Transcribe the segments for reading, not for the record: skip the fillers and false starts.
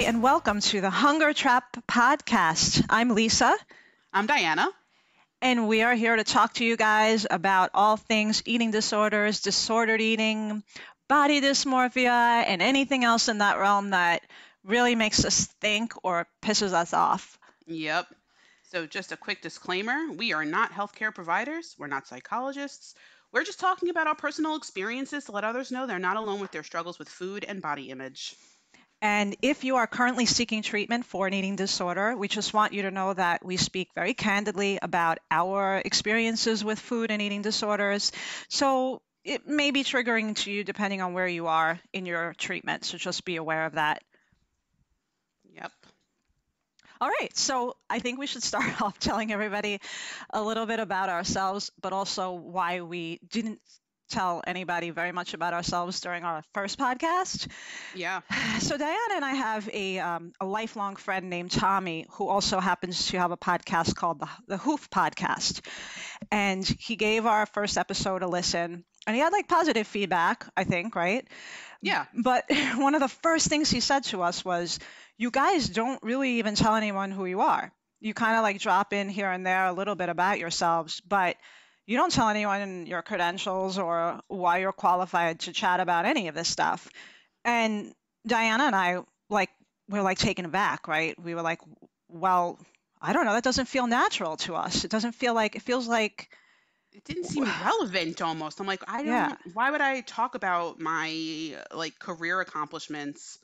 and welcome to the Hunger Trap Podcast. I'm Lisa. I'm Diana. And we are here to talk to you guys about all things eating disorders, disordered eating, body dysmorphia, and anything else in that realm that really makes us think or pisses us off. Yep. So just a quick disclaimer, we are not healthcare providers. We're not psychologists. We're just talking about our personal experiences to let others know they're not alone with their struggles with food and body image. And if you are currently seeking treatment for an eating disorder, we just want you to know that we speak very candidly about our experiences with food and eating disorders. So it may be triggering to you depending on where you are in your treatment. So just be aware of that. Yep. All right. So I think we should start off telling everybody a little bit about ourselves, but also why we didn't tell anybody very much about ourselves during our first podcast. Yeah. So Diana and I have a lifelong friend named Tommy who also happens to have a podcast called the Hoof Podcast. And he gave our first episode a listen and he had like positive feedback, I think, right? Yeah. But one of the first things he said to us was, you guys don't really even tell anyone who you are. You kind of like drop in here and there a little bit about yourselves, but you don't tell anyone your credentials or why you're qualified to chat about any of this stuff. And Diana and I we're like taken aback, right? We were like, well, I don't know. That doesn't feel natural to us. It feels like it didn't seem relevant almost. I'm like, why would I talk about my like career accomplishments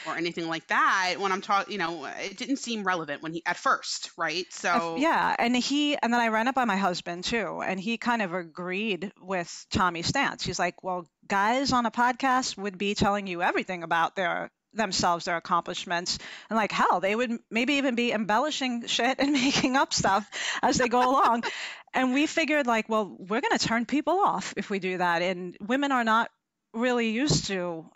or anything like that when I'm talking, it didn't seem relevant at first, right? So yeah, and then I ran it by my husband too, and he kind of agreed with Tommy's stance. He's like, well, guys on a podcast would be telling you everything about themselves, their accomplishments, and like hell, they would maybe even be embellishing shit and making up stuff as they go along. And we figured like, well, we're going to turn people off if we do that, and women are not really used to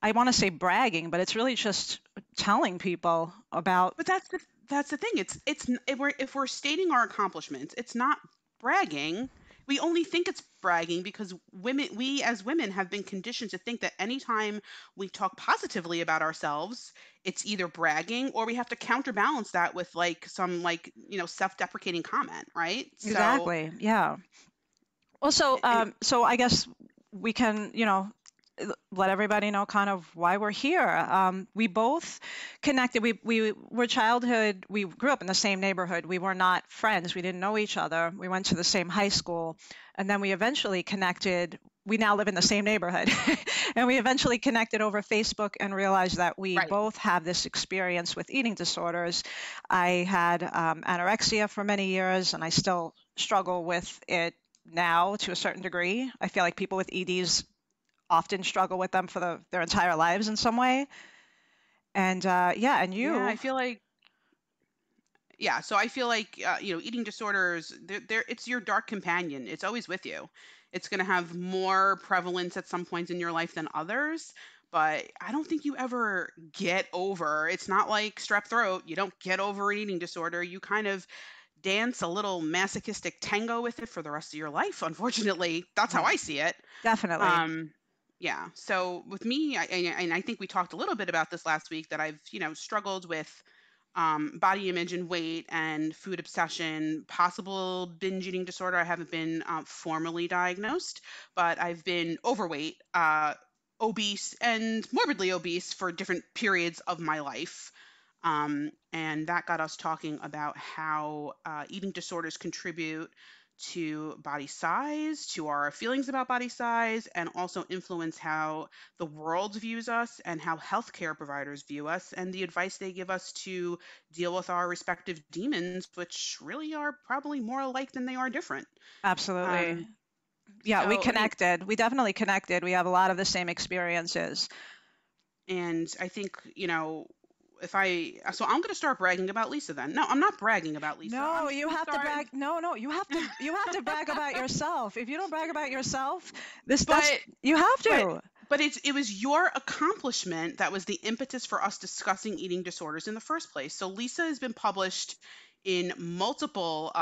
I want to say bragging, but it's really just telling people about. But that's the thing. If we're stating our accomplishments, it's not bragging. We only think it's bragging because we as women have been conditioned to think that anytime we talk positively about ourselves, it's either bragging or we have to counterbalance that with like some self-deprecating comment, right? Exactly. Yeah. Well, so I guess we can, let everybody know kind of why we're here. We both connected. We were childhood. We grew up in the same neighborhood. We were not friends. We didn't know each other. We went to the same high school. And then we eventually connected. We now live in the same neighborhood. And we eventually connected over Facebook and realized that we both have this experience with eating disorders. I had anorexia for many years, and I still struggle with it now to a certain degree. I feel like people with EDs often struggle with them for their entire lives in some way. And and you. Yeah, I feel like. Yeah, so I feel like eating disorders. It's your dark companion. It's always with you. It's going to have more prevalence at some points in your life than others. But I don't think you ever get over. It's not like strep throat. You don't get over an eating disorder. You kind of dance a little masochistic tango with it for the rest of your life. Unfortunately, that's how I see it. Definitely. Yeah. So with me, I think we talked a little bit about this last week that I've, struggled with body image and weight and food obsession, possible binge eating disorder. I haven't been formally diagnosed, but I've been overweight, obese, and morbidly obese for different periods of my life. And that got us talking about how eating disorders contribute to body size, to our feelings about body size, and also influence how the world views us and how healthcare providers view us and the advice they give us to deal with our respective demons, which really are probably more alike than they are different. Absolutely. We connected. We definitely connected. We have a lot of the same experiences. And I think, so I'm going to start bragging about Lisa then. No, I'm not bragging about Lisa. No, you have to brag. No, you have to brag about yourself. If you don't brag about yourself, you have to. But it was your accomplishment that was the impetus for us discussing eating disorders in the first place. So Lisa has been published in multiple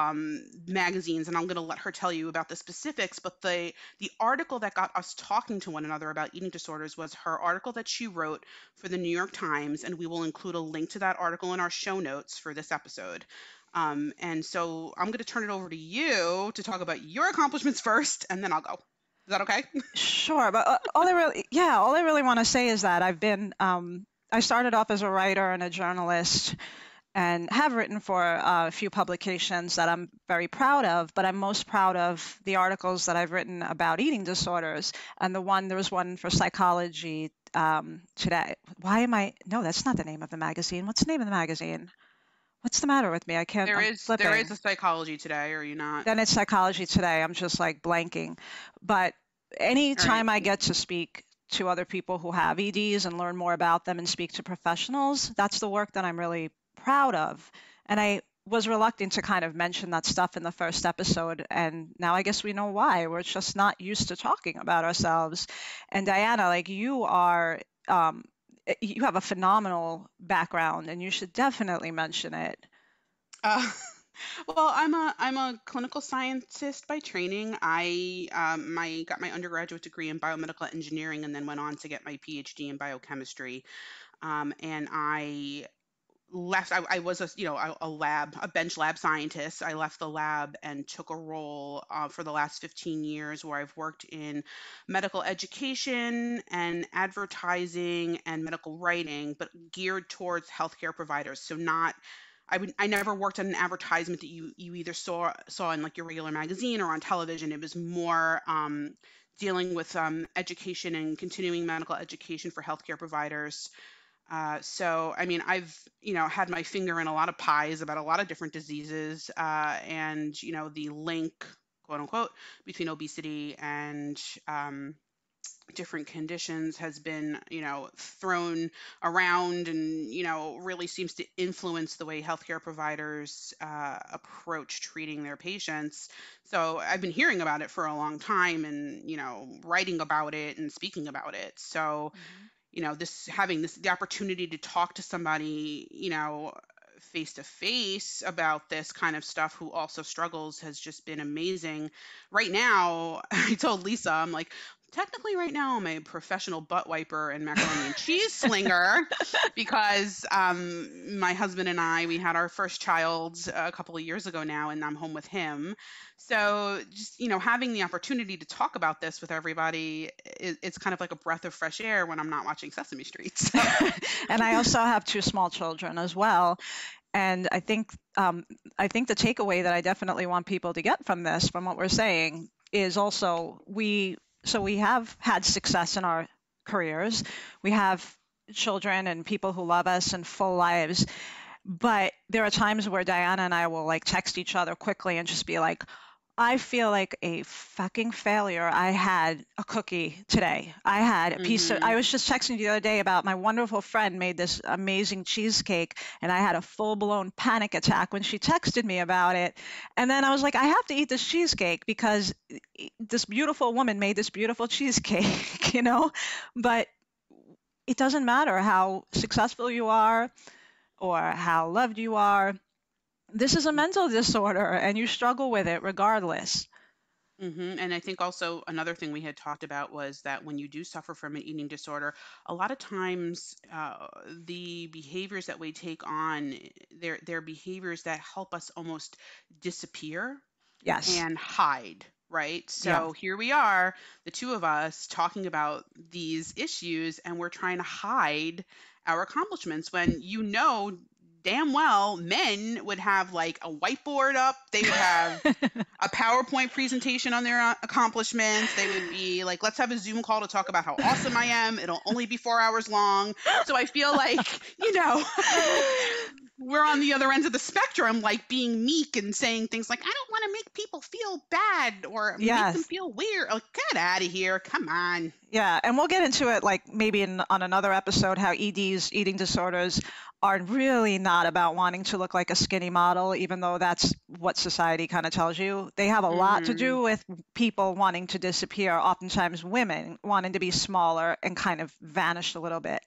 magazines, and I'm going to let her tell you about the specifics, but the article that got us talking to one another about eating disorders was her article that she wrote for the New York Times, and we will include a link to that article in our show notes for this episode. And so I'm going to turn it over to you to talk about your accomplishments first, and then I'll go. Is that okay? Sure, but all I really want to say is that I started off as a writer and a journalist, and have written for a few publications that I'm very proud of, but I'm most proud of the articles that I've written about eating disorders. And there was one for Psychology Today. No, that's not the name of the magazine. What's the name of the magazine? What's the matter with me? I can't. There is a Psychology Today, or are you not? Then it's Psychology Today. I'm just like blanking. But anytime I get to speak to other people who have EDs and learn more about them and speak to professionals, that's the work that I'm really proud of. And I was reluctant to kind of mention that stuff in the first episode, and now I guess we know why. We're just not used to talking about ourselves. And Diana, like you have a phenomenal background, and you should definitely mention it. Well, I'm a clinical scientist by training. I got my undergraduate degree in biomedical engineering, and then went on to get my PhD in biochemistry. And I left. I was a bench lab scientist. I left the lab and took a role for the last 15 years where I've worked in medical education and advertising and medical writing, but geared towards healthcare providers. So I never worked on an advertisement that you either saw in like your regular magazine or on television. It was more dealing with education and continuing medical education for healthcare providers. So, I mean, I've, had my finger in a lot of pies about a lot of different diseases, and, the link, quote unquote, between obesity and different conditions has been, thrown around and, really seems to influence the way healthcare providers approach treating their patients. So I've been hearing about it for a long time and, writing about it and speaking about it. So, the opportunity to talk to somebody, face to face about this kind of stuff who also struggles has just been amazing. Right now, I told Lisa, I'm like, technically right now I'm a professional butt wiper and macaroni and cheese slinger because my husband and we had our first child a couple of years ago now, and I'm home with him. So just, having the opportunity to talk about this with everybody, it's kind of like a breath of fresh air when I'm not watching Sesame Street. So. And I also have 2 small children as well. And I think the takeaway that I definitely want people to get from this, from what we're saying, is also we have had success in our careers. We have children and people who love us and full lives. But there are times where Diana and I will like text each other quickly and just be like, I feel like a fucking failure. I had a cookie today. I had a piece of, I was just texting you the other day about my wonderful friend made this amazing cheesecake, and I had a full-blown panic attack when she texted me about it. And then I was like, I have to eat this cheesecake because this beautiful woman made this beautiful cheesecake, But it doesn't matter how successful you are or how loved you are. This is a mental disorder, and you struggle with it regardless. And I think also another thing we had talked about was that when you do suffer from an eating disorder, a lot of times the behaviors that we take on, they're behaviors that help us almost disappear and hide, right? So here we are, the two of us talking about these issues, and we're trying to hide our accomplishments when damn well men would have like a whiteboard up. They would have a PowerPoint presentation on their accomplishments. They would be like, let's have a Zoom call to talk about how awesome I am. It'll only be 4 hours long. So I feel like, we're on the other end of the spectrum, like being meek and saying things like, I don't want to make people feel bad or make them feel weird. Like, get out of here. Come on. Yeah. And we'll get into it like maybe on another episode, how EDs, eating disorders, are really not about wanting to look like a skinny model, even though that's what society kind of tells you. They have a lot to do with people wanting to disappear, oftentimes women wanting to be smaller and kind of vanish a little bit.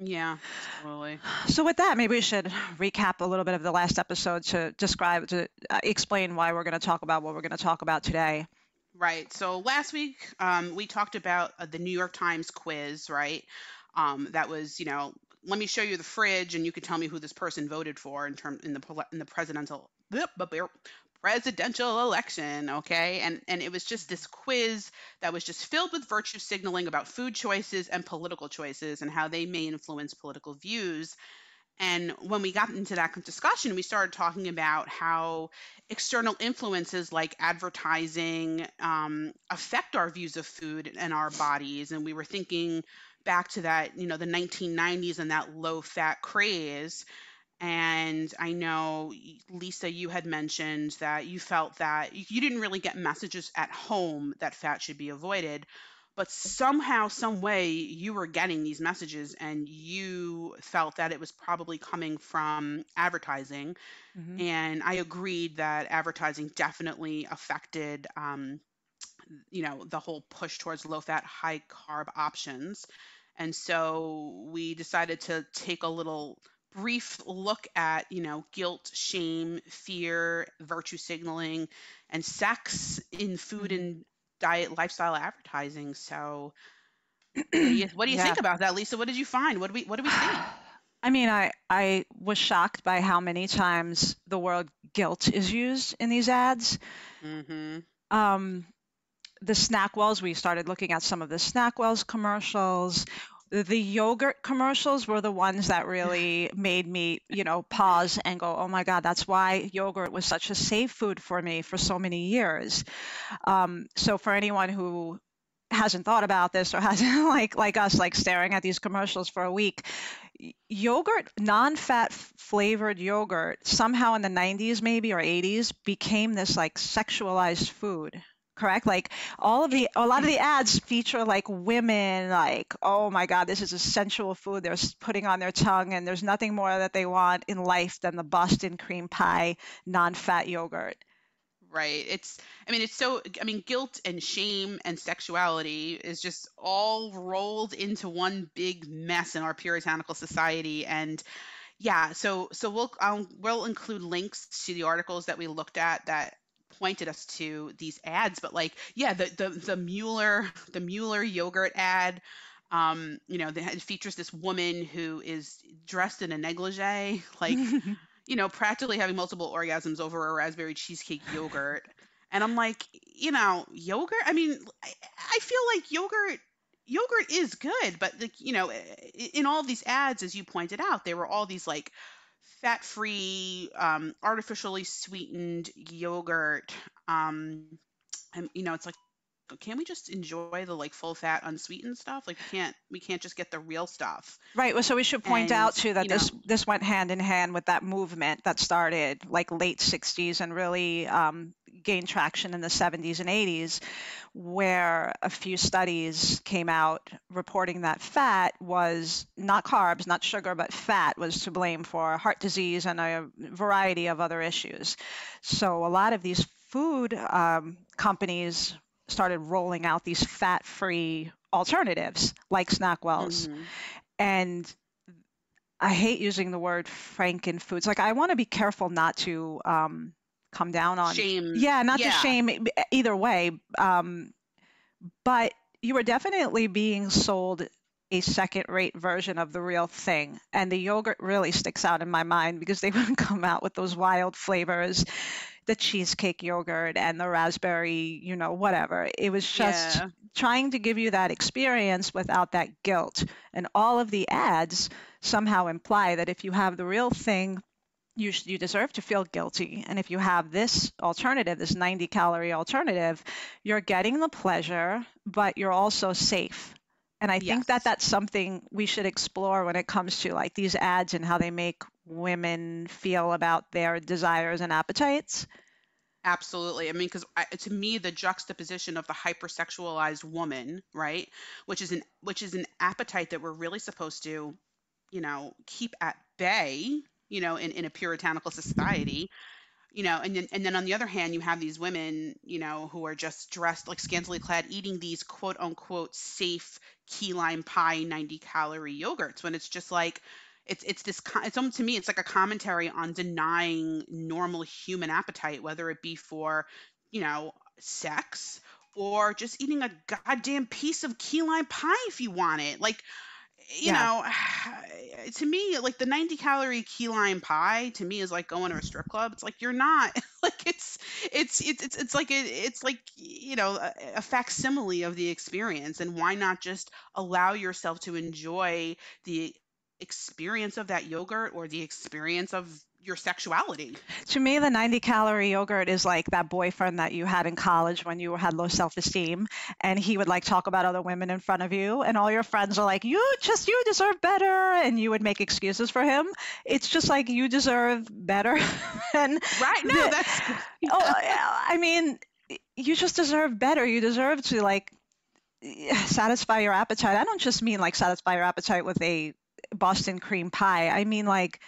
Yeah, totally. So with that, maybe we should recap a little bit of the last episode to describe, to explain why we're going to talk about what we're going to talk about today. Right. So last week, we talked about the New York Times quiz, right? That was, let me show you the fridge, and you can tell me who this person voted for in the presidential election, okay? And it was just this quiz that was just filled with virtue signaling about food choices and political choices and how they may influence political views. And when we got into that discussion, we started talking about how external influences like advertising affect our views of food and our bodies. And we were thinking back to that, the 1990s and that low fat craze. And I know, Lisa, you had mentioned that you felt that you didn't really get messages at home that fat should be avoided, but somehow, some way, you were getting these messages and you felt that it was probably coming from advertising. Hmm. And I agreed that advertising definitely affected, the whole push towards low fat, high carb options. And so we decided to take a little brief look at, guilt, shame, fear, virtue signaling, and sex in food Hmm. and diet lifestyle advertising. So what do you Yeah. think about that, Lisa? What did you find? What do we see? I mean, I was shocked by how many times the word guilt is used in these ads. Mm-hmm. Um, the Snackwells, we started looking at some of the Snackwells commercials. The yogurt commercials were the ones that really made me, pause and go, oh my God, that's why yogurt was such a safe food for me for so many years. So for anyone who hasn't thought about this or hasn't like us like staring at these commercials for a week, yogurt, non-fat flavored yogurt, somehow in the 90s maybe or 80s became this like sexualized food. Correct? Like a lot of the ads feature like women, like, oh my God, this is a sensual food they're putting on their tongue, and there's nothing more that they want in life than the Boston cream pie non-fat yogurt. Right. Guilt and shame and sexuality is just all rolled into one big mess in our puritanical society. And yeah, so we'll include links to the articles that we looked at that pointed us to these ads. But like, yeah, the Mueller yogurt ad, it features this woman who is dressed in a negligee, like, practically having multiple orgasms over a raspberry cheesecake yogurt. And I'm like, yogurt? I feel like yogurt is good, but like, in all of these ads, as you pointed out, there were all these like fat-free, artificially sweetened yogurt. And it's like, can't we just enjoy the like full fat unsweetened stuff? Like we can't just get the real stuff. Right. Well, so we should point And out too that this went hand in hand with that movement that started like late 60s and really gained traction in the 70s and 80s, where a few studies came out reporting that fat was not carbs, not sugar, but fat was to blame for heart disease and a variety of other issues. So a lot of these food companies started rolling out these fat-free alternatives like Snackwells. mhm. And I hate using the word frankenfoods. Like I want to be careful not to come down on, Shame. yeah, not to Yeah. shame either way. But you were definitely being sold a second-rate version of the real thing. And the yogurt really sticks out in my mind because they would come out with those wild flavors, the cheesecake yogurt and the raspberry, whatever. It was just Yeah. trying to give you that experience without that guilt. And all of the ads somehow imply that if you have the real thing, you deserve to feel guilty. And if you have this alternative, this 90-calorie alternative, you're getting the pleasure, but you're also safe. And I think that Yes. that's something we should explore when it comes to like these ads and how they make women feel about their desires and appetites. Absolutely. Because to me, the juxtaposition of the hypersexualized woman, right, which is an appetite that we're really supposed to, keep at bay, in a puritanical society, And then on the other hand, you have these women, who are just dressed like scantily clad, eating these quote unquote safe key lime pie 90-calorie yogurts, when it's just like it's almost, to me, it's like a commentary on denying normal human appetite, whether it be for, sex, or just eating a goddamn piece of key lime pie if you want it. Like, you Yeah. know, to me, like the 90-calorie key lime pie to me is like going to a strip club. It's like you're not like it's like a facsimile of the experience. And why not just allow yourself to enjoy the experience of that yogurt or the experience of your sexuality? To me, the 90-calorie yogurt is like that boyfriend that you had in college when you had low self-esteem, and he would like talk about other women in front of you, and all your friends are like, you deserve better, and you would make excuses for him. It's just like, you deserve better. And Right? No, that's oh, I mean, you just deserve better. You deserve to like satisfy your appetite. I don't just mean like satisfy your appetite with a Boston cream pie. I mean like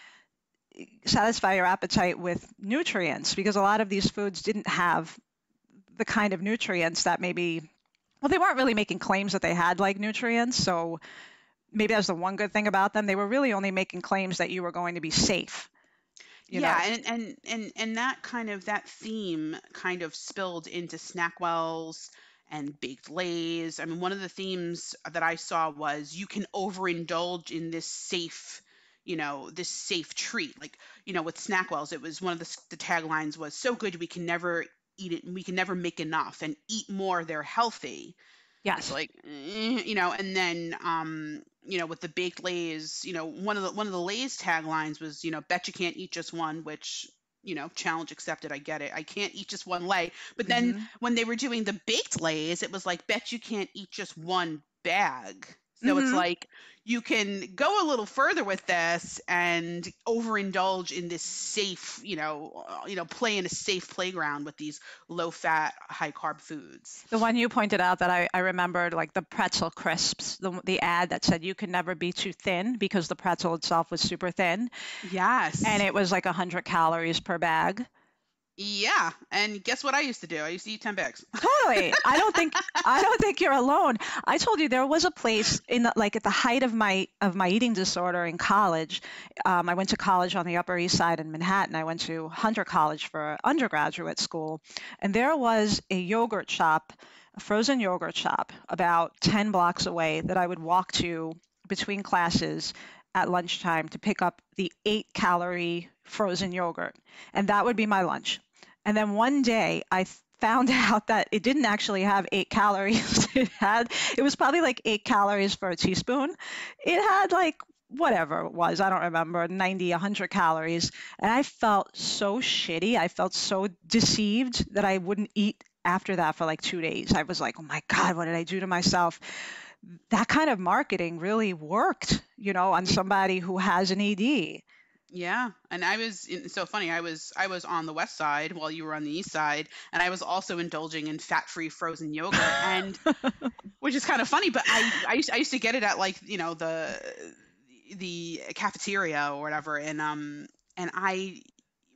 satisfy your appetite with nutrients, because a lot of these foods didn't have the kind of nutrients that maybe, well, they weren't really making claims that they had like nutrients. So maybe that's the one good thing about them. They were really only making claims that you were going to be safe. Yeah, and that theme kind of spilled into Snackwells and baked lays. I mean, one of the themes that I saw was you can overindulge in this safe treat. Like, with Snackwells, it was one of the taglines was, so good we can never eat it, we can never make enough, and eat more, they're healthy. It's Yes. like, and then, with the baked lays, one of the Lay's taglines was, bet you can't eat just one, which, challenge accepted. I get it. I can't eat just one lay. But then Mm-hmm. when they were doing the baked lays, it was like, bet you can't eat just one bag. So it's Mm-hmm. like you can go a little further with this and overindulge in this safe, play in a safe playground with these low fat, high carb foods. The one you pointed out that I remembered, like the pretzel crisps, the ad that said you can never be too thin, because the pretzel itself was super thin, and Yes. it was like 100 calories per bag. Yeah. And guess what I used to do? I used to eat 10 bags. Totally. I don't think you're alone. I told you there was a place in like at the height of my eating disorder in college. I went to college on the Upper East Side in Manhattan. I went to Hunter College for undergraduate school, and there was a yogurt shop, a frozen yogurt shop, about 10 blocks away that I would walk to between classes at lunchtime to pick up the 8-calorie frozen yogurt, and that would be my lunch. And then one day I found out that it didn't actually have 8 calories. It was probably like 8 calories for a teaspoon. It had like whatever it was, I don't remember, 90, 100 calories. And I felt so shitty. I felt so deceived that I wouldn't eat after that for like 2 days. I was like, oh my God, what did I do to myself? That kind of marketing really worked, on somebody who has an ED. Yeah, and it's so funny. I was on the west side while you were on the east side, and I was also indulging in fat-free frozen yogurt, and which is kind of funny. But I used to get it at like the cafeteria or whatever, and I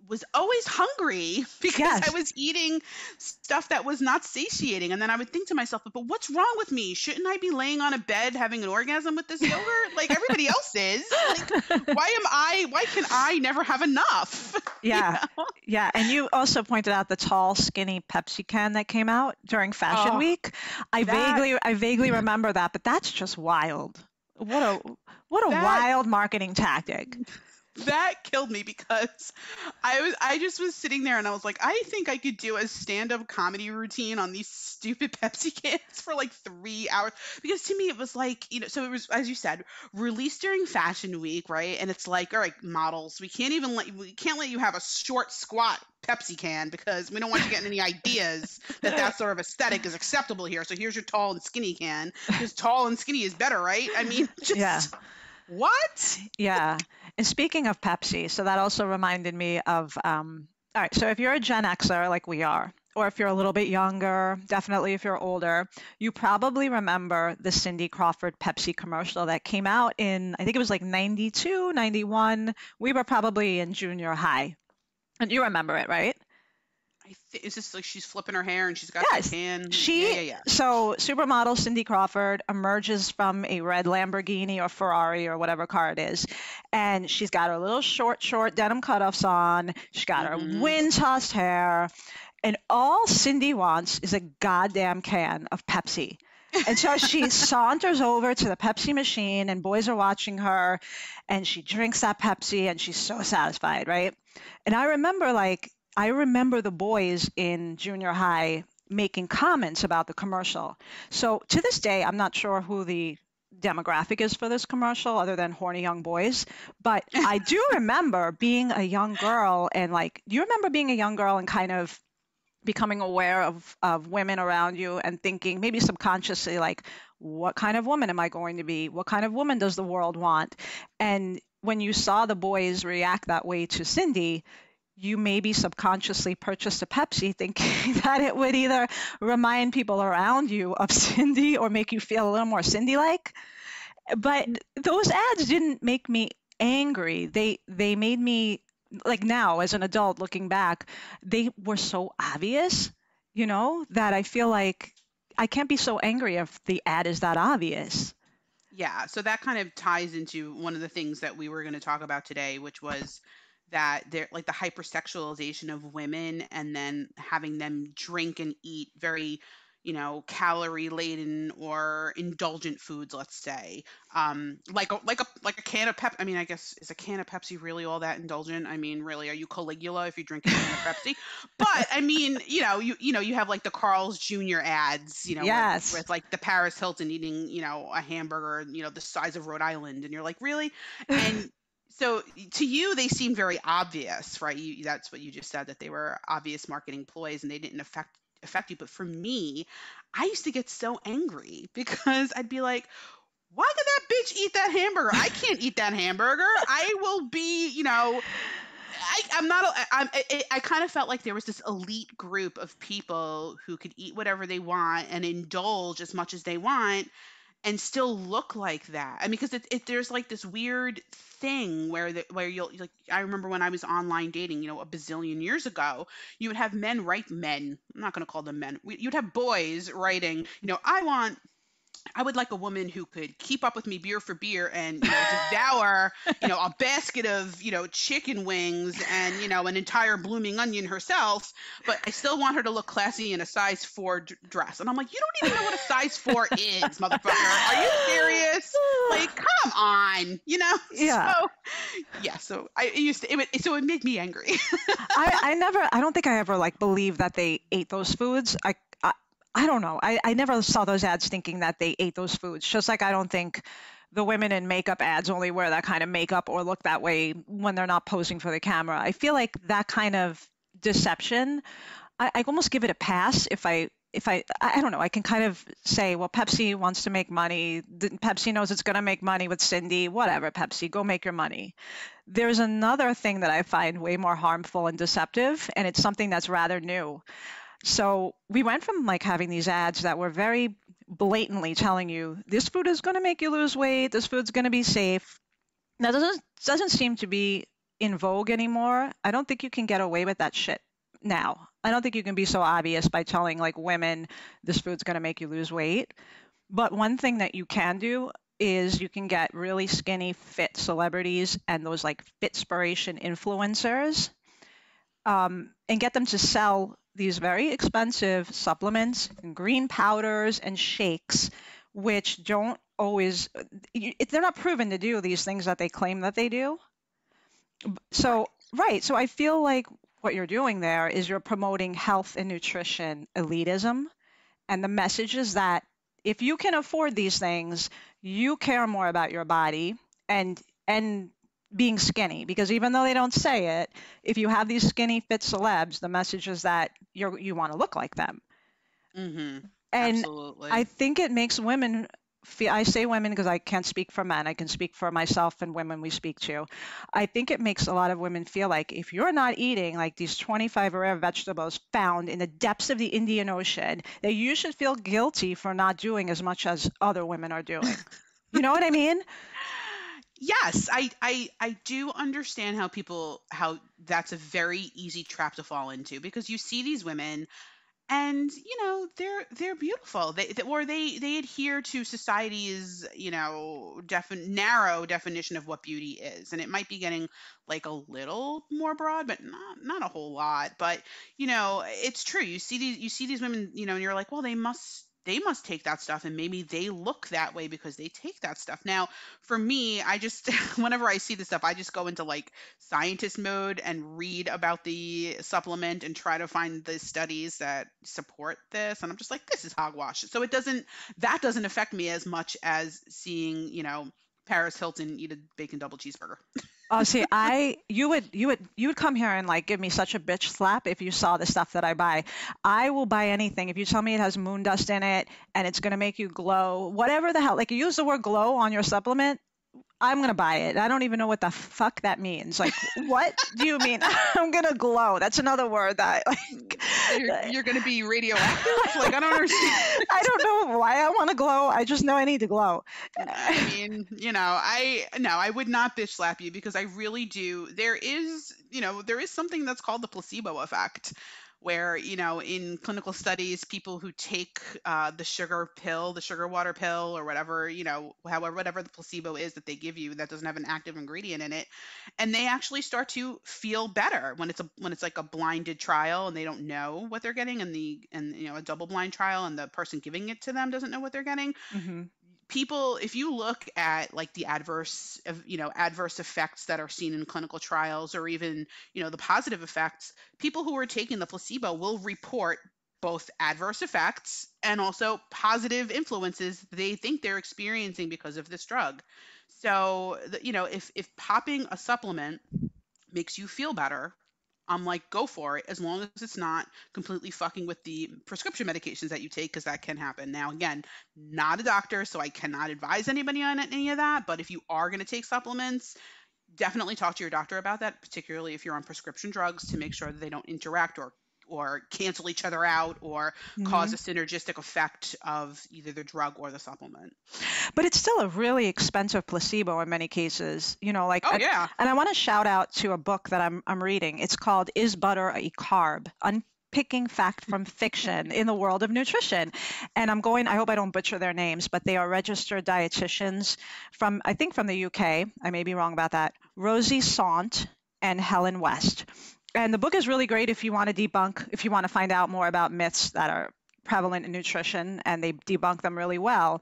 was always hungry because I Yes. was eating stuff that was not satiating. And then I would think to myself, but what's wrong with me? Shouldn't I be laying on a bed having an orgasm with this yogurt like everybody else is? Like, why can I never have enough? You Yeah. know? Yeah. And you also pointed out the tall, skinny Pepsi can that came out during Fashion Oh, Week. that I vaguely remember that, but that's just wild. What a that wild marketing tactic. that killed me because I just was sitting there and I was like, I think I could do a stand-up comedy routine on these stupid Pepsi cans for like 3 hours. Because to me it was like, so it was, as you said, released during Fashion Week, right? And it's like, all right, models, we can't let you have a short, squat Pepsi can because we don't want you getting any ideas that sort of aesthetic is acceptable here. So here's your tall and skinny can, because tall and skinny is better, right? I mean, Yeah. just what? Yeah. And speaking of Pepsi, so that also reminded me of, all right, so if you're a Gen Xer like we are, or if you're a little bit younger, definitely if you're older, you probably remember the Cindy Crawford Pepsi commercial that came out in, I think it was like 92, 91. We were probably in junior high. And you remember it, right? Is this like she's flipping her hair and she's got the Yes. can? Yeah, She, yeah, yeah. so supermodel Cindy Crawford emerges from a red Lamborghini or Ferrari or whatever car it is. And she's got her little short denim cutoffs on. She's got her Mm-hmm. wind tossed hair. And all Cindy wants is a goddamn can of Pepsi. And so she saunters over to the Pepsi machine, and boys are watching her, and she drinks that Pepsi, and she's so satisfied, right? And I remember the boys in junior high making comments about the commercial. So to this day, I'm not sure who the demographic is for this commercial other than horny young boys. But I do remember being a young girl and like, do you remember being a young girl and kind of becoming aware of women around you and thinking maybe subconsciously like, what kind of woman am I going to be? What kind of woman does the world want? And when you saw the boys react that way to Cindy, you maybe subconsciously purchased a Pepsi thinking that it would either remind people around you of Cindy or make you feel a little more Cindy-like. But those ads didn't make me angry. They made me, like, now as an adult looking back, they were so obvious, that I feel like I can't be so angry if the ad is that obvious. Yeah, so that kind of ties into one of the things that we were going to talk about today, which was that they're like the hypersexualization of women and then having them drink and eat very, calorie laden or indulgent foods, let's say. Like a can of Pepsi. I mean, I guess, is a can of Pepsi really all that indulgent? I mean, really, are you Caligula if you drink a can of Pepsi? But I mean, you have like the Carl's Jr. ads, Yes. with like the Paris Hilton eating, a hamburger, the size of Rhode Island, and you're like, really? And so to you, they seem very obvious, right? That's what you just said, that they were obvious marketing ploys and they didn't affect you. But for me, I used to get so angry because I'd be like, why did that bitch eat that hamburger? I can't eat that hamburger. I will be, I'm not, I kind of felt like there was this elite group of people who could eat whatever they want and indulge as much as they want and still look like that. I mean, because there's like this weird thing where you'll like, I remember when I was online dating, a bazillion years ago, you would have men. I'm not going to call them men. You'd have boys writing, I would like a woman who could keep up with me beer for beer and devour a basket of chicken wings and an entire blooming onion herself, but I still want her to look classy in a size 4 dress. And I'm like, you don't even know what a size 4 is, motherfucker. Are you serious? Like, come on, Yeah. So I used to, so it made me angry. I don't think I ever like believed that they ate those foods. I don't know. I never saw those ads thinking that they ate those foods. Just like I don't think the women in makeup ads only wear that kind of makeup or look that way when they're not posing for the camera. I feel like that kind of deception, I almost give it a pass if I don't know, I can kind of say, well, Pepsi wants to make money. Pepsi knows it's going to make money with Cindy. Whatever, Pepsi, go make your money. There's another thing that I find way more harmful and deceptive, and it's something that's rather new. So we went from like having these ads that were very blatantly telling you this food is going to make you lose weight, this food's going to be safe. That doesn't seem to be in vogue anymore. I don't think you can get away with that shit now. I don't think you can be so obvious by telling like women this food's going to make you lose weight. But one thing that you can do is you can get really skinny fit celebrities and those like fitspiration influencers, and get them to sell these very expensive supplements and green powders and shakes, which don't always, they're not proven to do these things that they claim that they do. So, right. So I feel like what you're doing there is you're promoting health and nutrition elitism. And the message is that if you can afford these things, you care more about your body and being skinny, because even though they don't say it, if you have these skinny fit celebs, the message is that you want to look like them. Mm-hmm. And Absolutely. I think it makes women feel, I say women because I can't speak for men, I can speak for myself and women we speak to. I think it makes a lot of women feel like if you're not eating like these 25 rare vegetables found in the depths of the Indian Ocean, that you should feel guilty for not doing as much as other women are doing. You know what I mean? Yes, I do understand how that's a very easy trap to fall into, because you see these women, and they're beautiful, they adhere to society's narrow definition of what beauty is, and it might be getting like a little more broad, but not a whole lot. But it's true, you see these women, and you're like, well, they must take that stuff, and maybe they look that way because they take that stuff. Now, for me, I just whenever I see this stuff, I just go into like scientist mode and read about the supplement and try to find the studies that support this. And I'm just like, this is hogwash. So that doesn't affect me as much as seeing, Paris Hilton eat a bacon double cheeseburger. Oh, see, you would come here and like give me such a bitch slap if you saw the stuff that I buy. I will buy anything. If you tell me it has moon dust in it and it's gonna make you glow, whatever the hell, like you use the word glow on your supplement, I'm gonna buy it. I don't even know what the fuck that means. Like, what do you mean? I'm gonna glow. That's another word that like You're going to be radioactive? Like, I don't understand. I don't know why I want to glow. I just know I need to glow. I mean, I would not bitch slap you, because I really do. There is something that's called the placebo effect, where, in clinical studies, people who take the sugar pill, the sugar water pill, or whatever, whatever the placebo is that they give you that doesn't have an active ingredient in it, and they actually start to feel better when it's like a blinded trial and they don't know what they're getting, and a double blind trial and the person giving it to them doesn't know what they're getting. Hmm. People, if you look at like the adverse effects that are seen in clinical trials, or even the positive effects, people who are taking the placebo will report both adverse effects and also positive influences they think they're experiencing because of this drug. So if popping a supplement makes you feel better, I'm like, go for it, as long as it's not completely fucking with the prescription medications that you take, because that can happen. Now, again, not a doctor, so I cannot advise anybody on any of that. But if you are going to take supplements, definitely talk to your doctor about that, particularly if you're on prescription drugs, to make sure that they don't interact or cancel each other out, or cause Hmm. a synergistic effect of either the drug or the supplement. But it's still a really expensive placebo in many cases, like, Oh yeah. and I want to shout out to a book that I'm reading. It's called Is Butter a Carb? Unpicking Fact from Fiction in the World of Nutrition. And I hope I don't butcher their names, but they are registered dietitians I think from the UK. I may be wrong about that. Rosie Sant and Helen West. And the book is really great if you want to find out more about myths that are prevalent in nutrition, and they debunk them really well.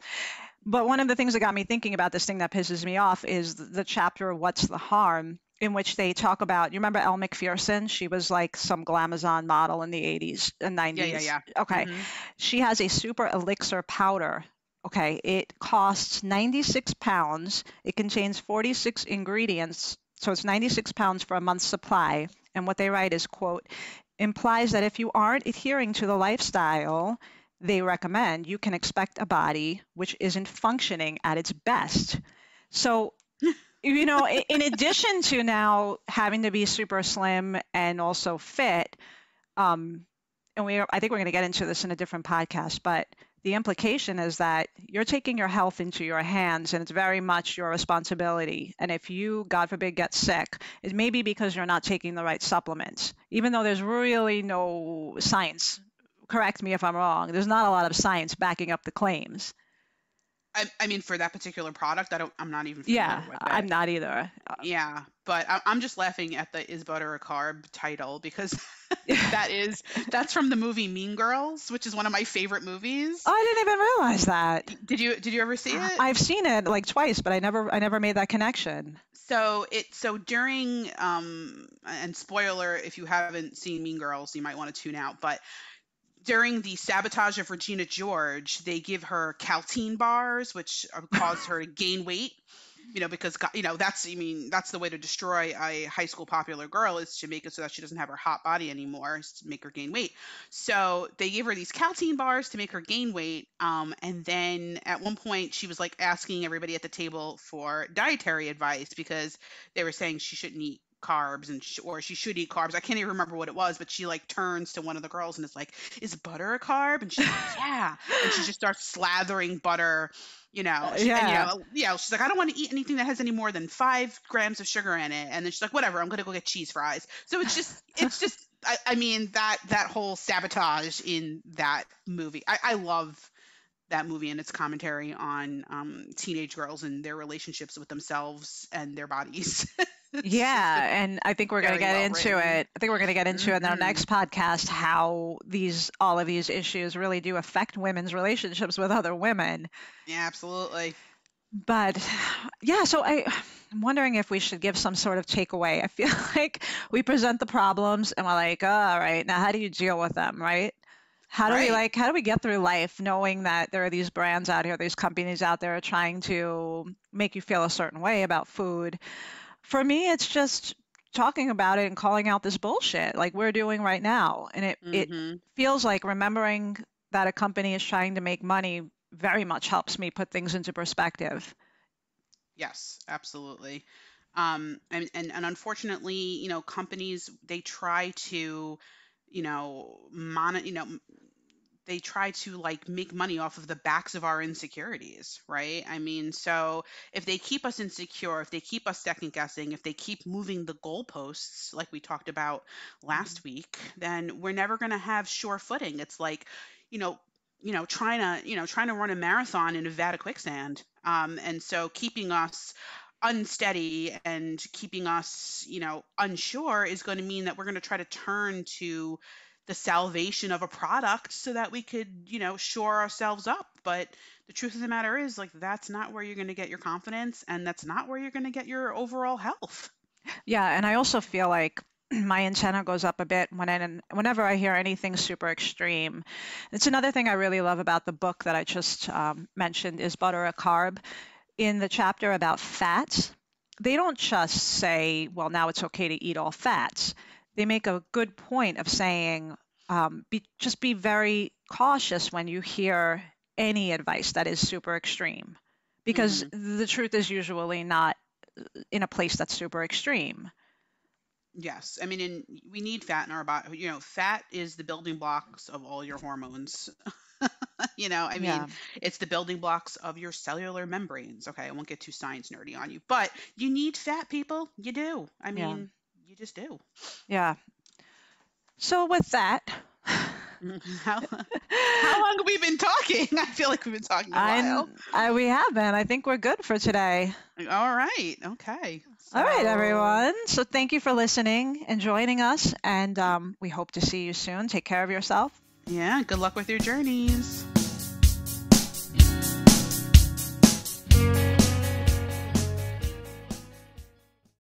But one of the things that got me thinking about this thing that pisses me off is the chapter What's the Harm, in which they talk about, you remember Elle Macpherson? She was like some glamazon model in the 80s and Yeah, yeah, 90s. yeah. Okay. Hmm. She has a super elixir powder. Okay. It costs 96 pounds. It contains 46 ingredients. So it's 96 pounds for a month's supply. And what they write is, quote, implies that if you aren't adhering to the lifestyle they recommend, you can expect a body which isn't functioning at its best. So, in addition to now having to be super slim and also fit, um, and I think we're going to get into this in a different podcast, but the implication is that you're taking your health into your hands and it's very much your responsibility. And if you, God forbid, get sick, it may be because you're not taking the right supplements, even though there's really no science. Correct me if I'm wrong. There's not a lot of science backing up the claims. I mean, for that particular product, I'm not even Yeah, familiar with I'm it. not either. Yeah, but I'm just laughing at the "Is butter a carb" title, because that's from the movie Mean Girls, which is one of my favorite movies. I didn't even realize that. Did you ever see it? I've seen it like twice, but I never made that connection. So during and spoiler, if you haven't seen Mean Girls, you might want to tune out. But during the sabotage of Regina George, they give her Caltine bars, which cause her to gain weight. Because that's the way to destroy a high school popular girl, is to make it so that she doesn't have her hot body anymore, is to make her gain weight. So they gave her these Caltine bars to make her gain weight. And then at one point she was like asking everybody at the table for dietary advice, because they were saying she shouldn't eat carbs or she should eat carbs. I can't even remember what it was, but she like turns to one of the girls and is like, "Is butter a carb?" And she's like, "Yeah." And she just starts slathering butter, Yeah. she's like, "I don't want to eat anything that has any more than 5 grams of sugar in it." And then she's like, "Whatever, I'm going to go get cheese fries." So it's just, I mean, that whole sabotage in that movie. I love that movie and its commentary on teenage girls and their relationships with themselves and their bodies. Yeah, and I think we're going to get into it. I think we're going to get into it in our next podcast, how all of these issues really do affect women's relationships with other women. Yeah, absolutely. But yeah, so I'm wondering if we should give some sort of takeaway. I feel like we present the problems and we're like, oh, all right, now how do you deal with them, right? How do we get through life knowing that there are these brands out here, these companies out there trying to make you feel a certain way about food? For me, it's just talking about it and calling out this bullshit like we're doing right now. And it feels like remembering that a company is trying to make money very much helps me put things into perspective. Yes, absolutely. And unfortunately, companies, they try to, they try to like make money off of the backs of our insecurities, right? I mean, so if they keep us insecure, if they keep us second guessing, if they keep moving the goalposts, like we talked about last week, then we're never going to have sure footing. It's like, trying to run a marathon in a vat of quicksand. And so keeping us unsteady and keeping us, unsure is going to mean that we're going to try to turn to the salvation of a product so that we could, shore ourselves up. But the truth of the matter is, like, that's not where you're going to get your confidence, and that's not where you're going to get your overall health. Yeah, and I also feel like my antenna goes up a bit whenever I hear anything super extreme. It's another thing I really love about the book that I just mentioned, Is Butter a Carb? In the chapter about fats, they don't just say, well, now it's okay to eat all fats. They make a good point of saying, just be very cautious when you hear any advice that is super extreme, because the truth is usually not in a place that's super extreme. Yes. I mean, we need fat in our body. Fat is the building blocks of all your hormones. It's the building blocks of your cellular membranes. Okay, I won't get too science nerdy on you, but you need fat, people. You do. I mean, you just do. Yeah. So with that, how long have we been talking? I feel like we've been talking a while. We have been. I think we're good for today. All right. Okay. All right, everyone. So thank you for listening and joining us. And we hope to see you soon. Take care of yourself. Yeah. Good luck with your journeys.